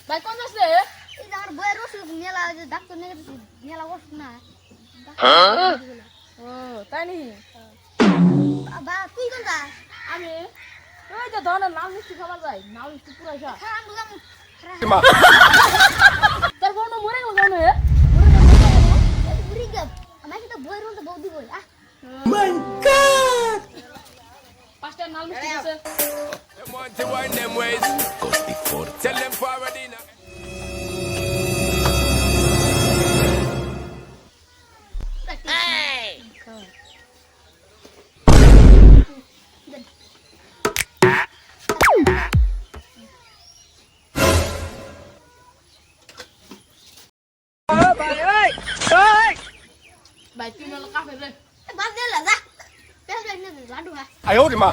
ভাই কোন যাচ্ছে এই যে আমার বইয়ের ওষুধ মেলা ওই যে ডাক্তার নিয়ে গেছে মেলা ওষুধ না ও তাই নি বা তুই কোন যা আমি ওই যে ধরনের লাল মিষ্টি খাবার যাই লাল মিষ্টি পুরাই খা হ্যাঁ আমি বুঝলাম তোর বোন মরে গেল জানো বুড়ি গেপ আমার কিন্তু বইয়ের মধ্যে বৌদি বই আহ পাঁচটা লাল মিষ্টি আছে Them want to wind them ways. Tell them forward in. ভাই তুই নালে কাফে রে বাদ দে লা যা পেছ পেছ লাডু হ্যাঁ 哎呦我的妈！